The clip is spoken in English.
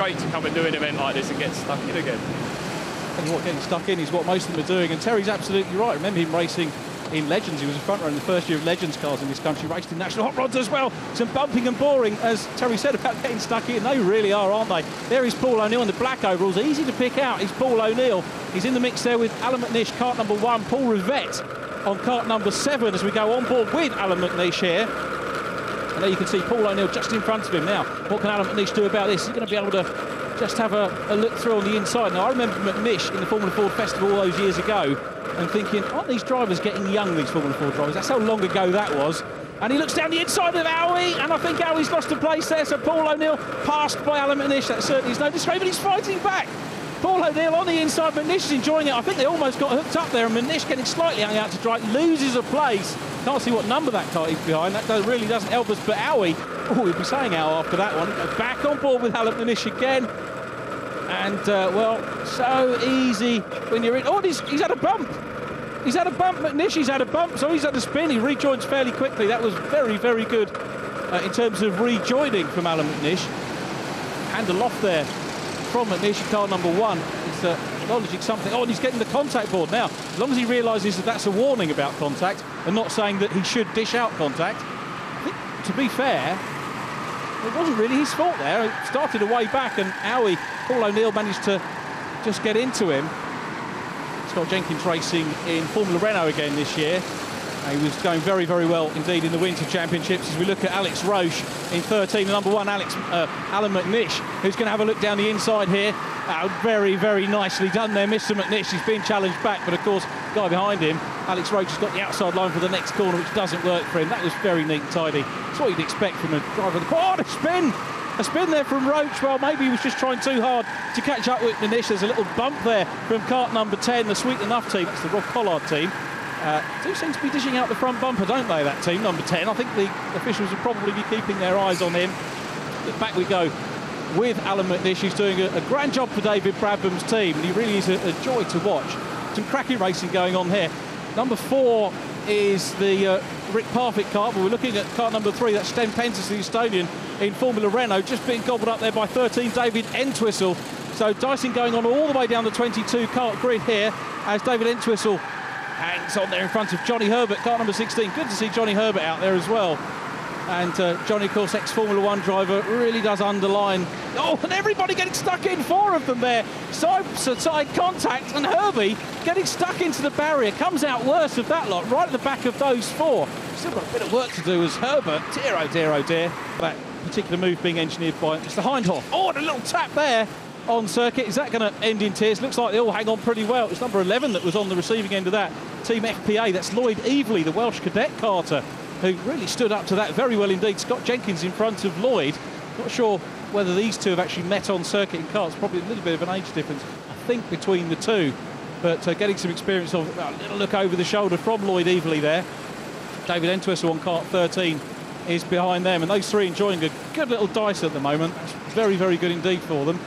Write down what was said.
great to come and do an event like this and get stuck in again. And what getting stuck in is what most of them are doing, and Terry's absolutely right. Remember him racing in Legends. He was a front runner in the first year of Legends cars in this country, raced in National Hot Rods as well. Some bumping and boring, as Terry said, about getting stuck in. They really are, aren't they? There is Paul O'Neill in the black overalls. Easy to pick out. He's Paul O'Neill. He's in the mix there with Allan McNish, kart number 1, Paul Rivette on kart number 7 as we go on board with Allan McNish here. And there you can see Paul O'Neill just in front of him now. What can Allan McNish do about this? He's going to be able to just have a look through on the inside. Now, I remember McNish in the Formula Ford Festival all those years ago and thinking, aren't these drivers getting young, these Formula Ford drivers? That's how long ago that was. And he looks down the inside of Owie, and I think Owie's lost a place there. So Paul O'Neill passed by Allan McNish. That certainly is no disgrace, but he's fighting back. Paul O'Neill on the inside, McNish is enjoying it. I think they almost got hooked up there, and McNish getting slightly hung out to dry, loses a place. Can't see what number that car is behind. That really doesn't help us, but Owie, oh, we'll be saying Owie after that one. Back on board with Allan McNish again. And, well, so easy when you're in. Oh, he's had a bump. He's had a bump, McNish. He's had a bump, so he's had a spin. He rejoins fairly quickly. That was very, very good in terms of rejoining from Allan McNish. Handle off there from McNish in car number 1. He's acknowledging something. Oh, and he's getting the contact board now. As long as he realises that that's a warning about contact and not saying that he should dish out contact. I think, to be fair, it wasn't really his fault there. It started a way back, and Owie, Paul O'Neill managed to just get into him. Scott Jenkins racing in Formula Renault again this year. He was going very, very well indeed in the Winter Championships. As we look at Alex Roche in 13, number 1, Allan McNish, who's going to have a look down the inside here. Very, very nicely done there, Mr. McNish. He's been challenged back, but of course, guy behind him, Alex Roche, has got the outside line for the next corner, which doesn't work for him. That was very neat and tidy. It's what you'd expect from a driver of the car. Oh, a spin! A spin there from Roche. Well, maybe he was just trying too hard to catch up with McNish. There's a little bump there from kart number 10, the Sweet Enough team. That's the Rob Collard team. Do seem to be dishing out the front bumper, don't they, that team, number 10. I think the officials will probably be keeping their eyes on him. But back we go with Allan McNish. He's doing a grand job for David Bradbam's team, and he really is a joy to watch. Some cracking racing going on here. Number 4 is the Rick Parfitt car, but we're looking at car number 3, that's Sten Pensis, the Estonian, in Formula Renault, just being gobbled up there by 13, David Entwistle. So dicing going on all the way down the 22 kart grid here, as David Entwistle hangs on there in front of Johnny Herbert, car number 16. Good to see Johnny Herbert out there as well. And Johnny, of course, ex-Formula 1 driver, really does underline. Oh, and everybody getting stuck in, 4 of them there. Side contact, and Herbie getting stuck into the barrier. Comes out worse of that lot, right at the back of those 4. Still got a bit of work to do as Herbert, dear, oh dear, oh dear. That particular move being engineered by Mr. Hindhoff. Oh, and a little tap there on circuit. Is that going to end in tears? Looks like they all hang on pretty well. It's number 11 that was on the receiving end of that. Team FPA, that's Lloyd Evely, the Welsh cadet karter, who really stood up to that very well indeed. Scott Jenkins in front of Lloyd. Not sure whether these two have actually met on circuit in karts. Probably a little bit of an age difference, I think, between the two. But getting some experience of a little look over the shoulder from Lloyd Evely there. David Entwistle on kart 13 is behind them. And those 3 enjoying a good little dice at the moment. That's very, very good indeed for them.